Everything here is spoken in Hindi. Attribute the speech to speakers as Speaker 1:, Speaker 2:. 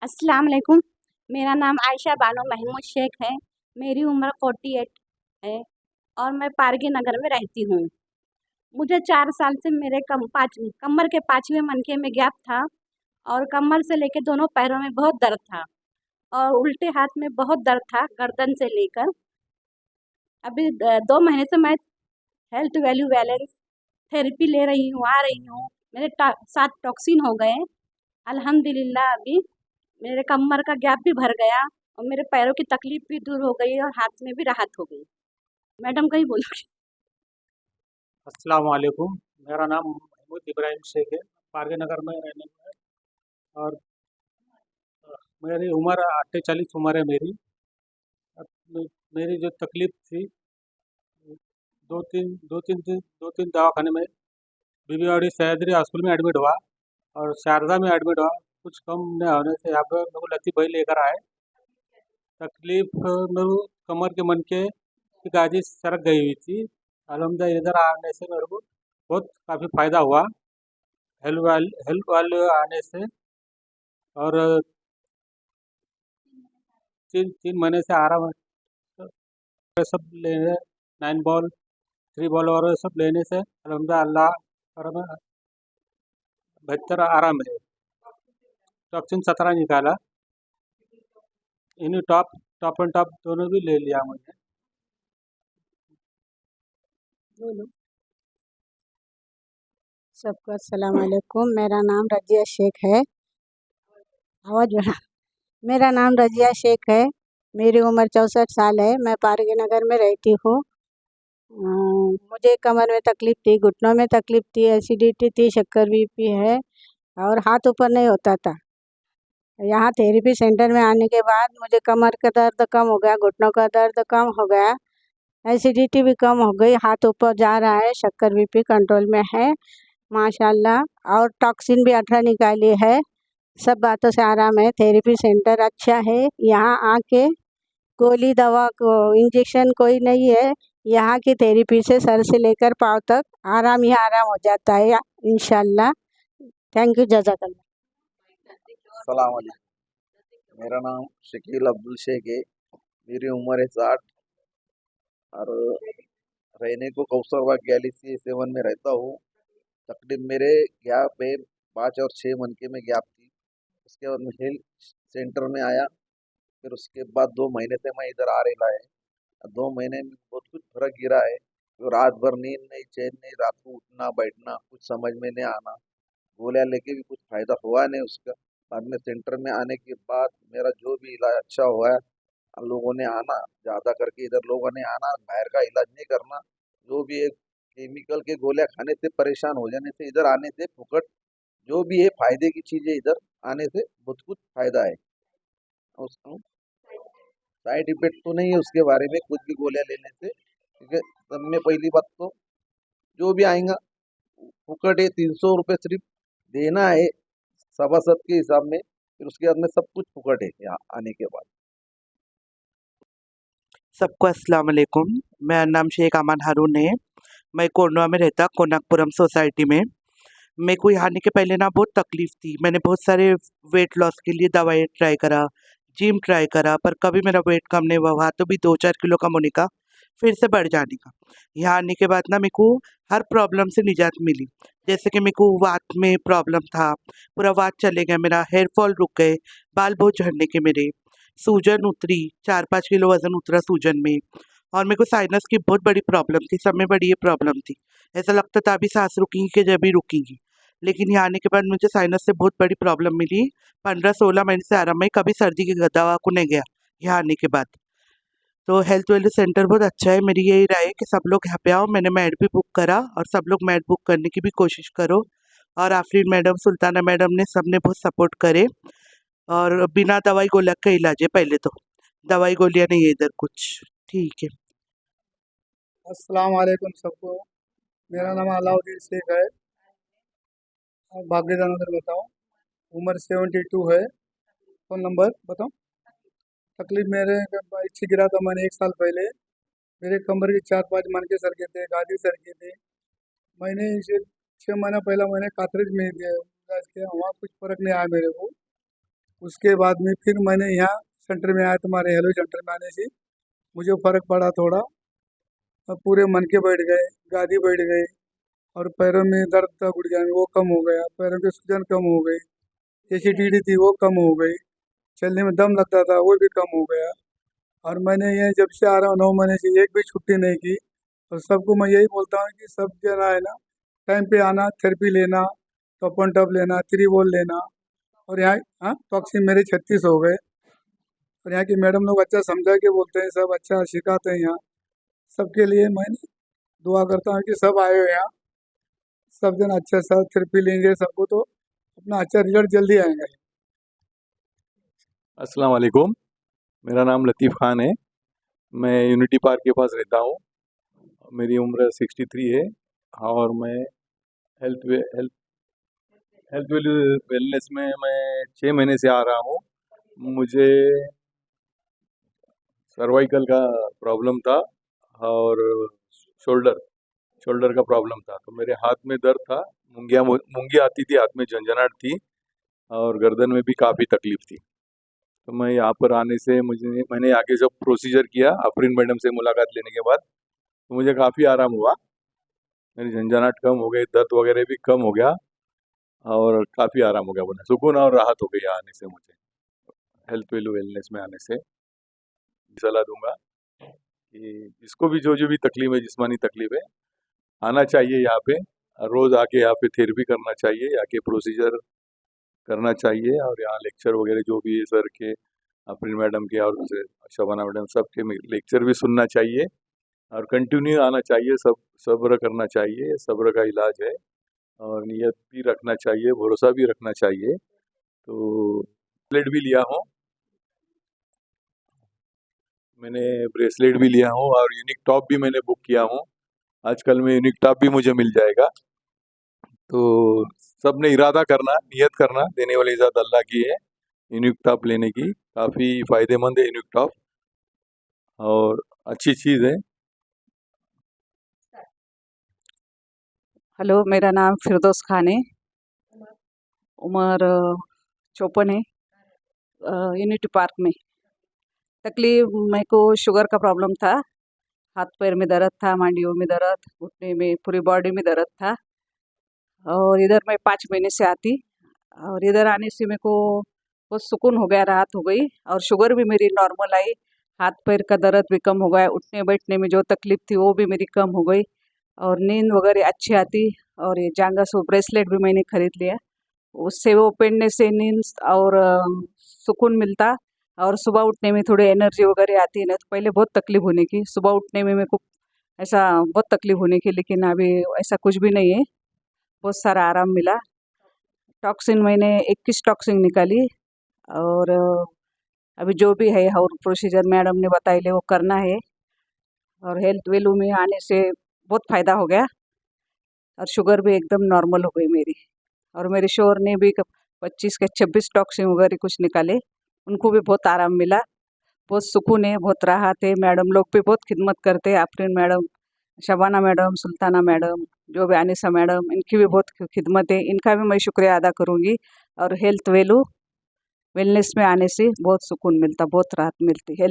Speaker 1: अस्सलाम वालेकुम। मेरा नाम आयशा बानो महमूद शेख है। मेरी उम्र 48 है और मैं पारगी नगर में रहती हूँ। मुझे 4 साल से मेरे कमर के पाँचवें मनके में गैप था और कमर से लेके दोनों पैरों में बहुत दर्द था और उल्टे हाथ में बहुत दर्द था गर्दन से लेकर। अभी 2 महीने से मैं हेल्थ वैल्यू बैलेंस थेरेपी ले रही हूँ, आ रही हूँ। मेरे 7 टॉक्सिन हो गए। अल्हम्दुलिल्लाह अभी मेरे कमर का गैप भी भर गया और मेरे पैरों की तकलीफ भी दूर हो गई और हाथ में भी राहत हो गई। मैडम कहीं बोलो।
Speaker 2: अस्सलाम वालेकुम। मेरा नाम महमूद इब्राहिम शेख है। पारगे नगर में रहने में है। और मेरी उम्र 48 उम्र है मेरी। अब मेरी जो तकलीफ़ थी, दो तीन दवाखाने में बीबीवाड़ी सह्याद्री हॉस्पिटल में एडमिट हुआ और शारदा में एडमिट हुआ। कुछ कम न होने से यहाँ पर मेरे को लतीफ़ भाई लेकर आए। तकलीफ़ मेरे को कमर के मनके की गाजी सरक गई हुई थी। अल्हम्दुलिल्लाह इधर आने से मेरे को बहुत काफ़ी फ़ायदा हुआ। हेल्प वाले आने से। और 3 महीने से आराम है। सब लेने 9 बॉल 3 बॉल और सब लेने से अल्हम्दुलिल्लाह अल्लाह करम है, बेहतर आराम है। टॉक्सिन 17 निकाला। इन्हीं टॉप एंड टॉप दोनों भी ले लिया मुझे।
Speaker 3: बोलो। सबको अस्सलाम वालेकुम। मेरा नाम रजिया शेख है। आवाज़ बढ़ा। मेरा नाम रजिया शेख है। मेरी उम्र 64 साल है। मैं पारगी नगर में रहती हूँ। मुझे कमर में तकलीफ़ थी, घुटनों में तकलीफ़ थी, एसिडिटी थी, शक्कर बीपी है और हाथ ऊपर नहीं होता था। यहाँ थेरेपी सेंटर में आने के बाद मुझे कमर का दर्द कम हो गया, घुटनों का दर्द कम हो गया, एसिडिटी भी कम हो गई, हाथ ऊपर जा रहा है, शक्कर बीपी कंट्रोल में है माशाल्लाह। और टॉक्सिन भी 18 निकाली है। सब बातों से आराम है। थेरेपी सेंटर अच्छा है। यहाँ आके गोली दवा को इंजेक्शन कोई नहीं है। यहाँ की थेरेपी से सर से लेकर पाँव तक आराम ही आराम हो जाता है इंशाल्लाह। थैंक यू, जज़ाकल्लाह।
Speaker 4: सलाम वालेकुम। मेरा नाम शकील अब्दुल शेख है। मेरी उम्र है 60 और रहने को कौसरबाग गैलेक्सी 7 में रहता हूँ। तकरीब मेरे गैप है 5 और 6 मनके में गैप थी। उसके बाद मैं हेल्थ सेंटर में आया। फिर उसके बाद 2 महीने से मैं इधर आ रहा है। 2 महीने में बहुत कुछ फर्क गिरा है। तो रात भर नींद नहीं, चैन नहीं, रात को उठना बैठना कुछ समझ में नहीं आना। गोलियां लेके भी कुछ फायदा हुआ नहीं उसका। बाद में सेंटर में आने के बाद मेरा जो भी इलाज अच्छा हुआ है। लोगों ने आना ज़्यादा करके, इधर लोगों ने आना, बाहर का इलाज नहीं करना। जो भी एक केमिकल के गोलियां खाने से परेशान हो जाने से इधर आने से फुकट जो भी है फायदे की चीज़ें इधर आने से बहुत कुछ फायदा है। उसको साइड इफेक्ट तो नहीं है उसके बारे में कुछ भी गोलियां लेने से, क्योंकि सब में पहली बात तो जो भी आएगा फुकट है। 300 रुपये सिर्फ देना है सभासद के हिसाब में। फिर उसके बाद में सब कुछ फुकट है यहाँ आने के बाद।
Speaker 5: सबको अस्सलाम वालेकुम। मेरा नाम शेख अमान हारून है। मैं कोंडवा में रहता, कोनाकपुरम सोसाइटी में। मेरे को यहाँ आने के पहले ना बहुत तकलीफ थी। मैंने बहुत सारे वेट लॉस के लिए दवाई ट्राई करा, जिम ट्राई करा, पर कभी मेरा वेट कम नहीं हुआ। तो भी 2-4 किलो कम होने का, फिर से बढ़ जाने का। यहाँ आने के बाद ना मेरे को हर प्रॉब्लम से निजात मिली। जैसे कि मेरे को वात में प्रॉब्लम था, पूरा वात चले गया, मेरा हेयर फॉल रुक गए, बाल बहुत झड़ने के मेरे, सूजन उतरी, 4-5 किलो वजन उतरा सूजन में। और मेरे को साइनस की बहुत बड़ी प्रॉब्लम थी, सब में बड़ी ये प्रॉब्लम थी। ऐसा लगता था अभी सांस रुकेंगी कि जब भी रुकेंगी। लेकिन यहाँ आने के बाद मुझे साइनस से बहुत बड़ी प्रॉब्लम मिली। 15-16 महीने से आराम है, कभी सर्दी की दवा को नहीं गया यहाँ आने के बाद। तो हेल्थ वेलनेस सेंटर बहुत अच्छा है। मेरी यही राय है कि सब लोग यहाँ पे आओ। मैंने मैट भी बुक करा और सब लोग मैट बुक करने की भी कोशिश करो। और आफरीन मैडम, सुल्ताना मैडम ने सबने बहुत सपोर्ट करे। और बिना दवाई गोलियां का इलाज है पहले तो, दवाई गोलियां नहीं है इधर कुछ। ठीक है।
Speaker 6: अस्सलाम वालेकुम सबको। मेरा नाम अलाउद्दीन शेख है और भाग्यदा नगर बताओ। उम्र 72 है। फ़ोन नंबर बताओ। तकलीफ मेरे इच्छी गिरा था मैंने 1 साल पहले। मेरे कमर के 4-5 मनके सर के थे, गादी सर के थे। मैंने इसे 6 महीना पहला मैंने कातरेज में दिया इलाज किया, वहाँ कुछ फ़र्क नहीं आया मेरे को। उसके बाद में फिर मैंने यहाँ सेंटर में आया, तुम्हारे हेलो सेंटर में आने से मुझे फ़र्क पड़ा थोड़ा। अब पूरे मन के बैठ गए, गादी बैठ गए, और पैरों में दर्द था गुड़िया में, वो कम हो गया। पैरों की सूजन कम हो गई, एसिडिटी थी वो कम हो गई, चलने में दम लगता था वो भी कम हो गया। और मैंने ये जब से आ रहा हूँ 9 महीने से एक भी छुट्टी नहीं की। और सबको मैं यही बोलता हूँ कि सब जना है ना, टाइम पे आना, थेरेपी लेना, टॉप ऑन टॉप लेना, त्रिबोल लेना। और यहाँ हाँ टॉक्सिन मेरे 36 हो गए। और यहाँ की मैडम लोग अच्छा समझा के बोलते हैं, सब अच्छा सिखाते हैं यहाँ। सबके लिए मैं दुआ करता हूँ कि सब आए हो यहाँ, सब जन अच्छा सा थेरेपी लेंगे सबको, तो अपना अच्छा रिजल्ट जल्दी आएगा।
Speaker 7: अस्सलाम वालेकुम, मेरा नाम लतीफ़ ख़ान है। मैं यूनिटी पार्क के पास रहता हूँ। मेरी उम्र 63 है और मैं हेल्थ वे हेल्थ हेल्थ वेलनेस में मैं 6 महीने से आ रहा हूँ। मुझे सर्वाइकल का प्रॉब्लम था और शोल्डर का प्रॉब्लम था, तो मेरे हाथ में दर्द था, मूंगी आती थी, हाथ में झंझनाहट थी और गर्दन में भी काफ़ी तकलीफ थी। तो मैं यहाँ पर आने से मैंने आगे जब प्रोसीजर किया आफरीन मैडम से मुलाकात लेने के बाद, तो मुझे काफ़ी आराम हुआ। मेरी झंझनाहट कम हो गई, दर्द वगैरह भी कम हो गया और काफ़ी आराम हो गया, बोला सुकून और राहत हो गई यहाँ आने से। मुझे हेल्थ वेलनेस में आने से सलाह दूंगा कि जिसको भी जो भी तकलीफ है, जिस्मानी तकलीफ है, आना चाहिए यहाँ पे, रोज़ आके यहाँ पे थेरेपी करना चाहिए, यहाँ के प्रोसीजर करना चाहिए और यहाँ लेक्चर वगैरह जो भी है सर के, आफरीन मैडम के और शबाना मैडम सबके लेक्चर भी सुनना चाहिए और कंटिन्यू आना चाहिए। सब्र करना चाहिए, सब्र का इलाज है और नियत भी रखना चाहिए, भरोसा भी रखना चाहिए। तो ब्रेसलेट भी लिया हूँ मैंने, ब्रेसलेट भी लिया हूँ और यूनिक टॉप भी मैंने बुक किया हूँ। आजकल में यूनिक टॉप भी मुझे मिल जाएगा। तो सब ने इरादा करना, नियत करना, देने वाली ज़ात अल्लाह की है। यूनिक टॉप लेने की काफ़ी फ़ायदेमंद है यूनिक टॉप और अच्छी चीज़ है।
Speaker 8: हेलो, मेरा नाम फिरदौस खान है, उम्र 54 है। यूनिटी पार्क में तकलीफ, मेरे को शुगर का प्रॉब्लम था, हाथ पैर में दर्द था, मांडियों में दर्द, घुटने में, पूरी बॉडी में दर्द था। और इधर मैं 5 महीने से आती, और इधर आने से मेरे को बहुत सुकून हो गया, राहत हो गई और शुगर भी मेरी नॉर्मल आई, हाथ पैर का दर्द भी कम हो गया, उठने बैठने में जो तकलीफ थी वो भी मेरी कम हो गई और नींद वगैरह अच्छी आती। और ये जांगा सो ब्रेसलेट भी मैंने खरीद लिया, उससे वो पहनने से नींद और सुकून मिलता और सुबह उठने में थोड़ी एनर्जी वगैरह आती है ना। तो पहले बहुत तकलीफ होने की, सुबह उठने में मेरे को ऐसा बहुत तकलीफ होने की, लेकिन अभी ऐसा कुछ भी नहीं है, बहुत सारा आराम मिला। टॉक्सिन मैंने 21 टॉक्सिन निकाली और अभी जो भी है और प्रोसीजर मैडम ने बताई ले वो करना है। और हेल्थ वेलू में आने से बहुत फ़ायदा हो गया और शुगर भी एकदम नॉर्मल हो गई मेरी। और मेरे शोहर ने भी 25 के 26 टॉक्सिन वगैरह कुछ निकाले, उनको भी बहुत आराम मिला, बहुत सुकून है, बहुत राहत है। मैडम लोग भी बहुत खिदमत करते हैं, Afreen madam, Shabana madam, Sultana madam, जो भी आनिसा मैडम, इनकी भी बहुत खिदमत है, इनका भी मैं शुक्रिया अदा करूँगी। और हेल्थ वेलनेस में आने से बहुत सुकून मिलता, बहुत राहत मिलती है।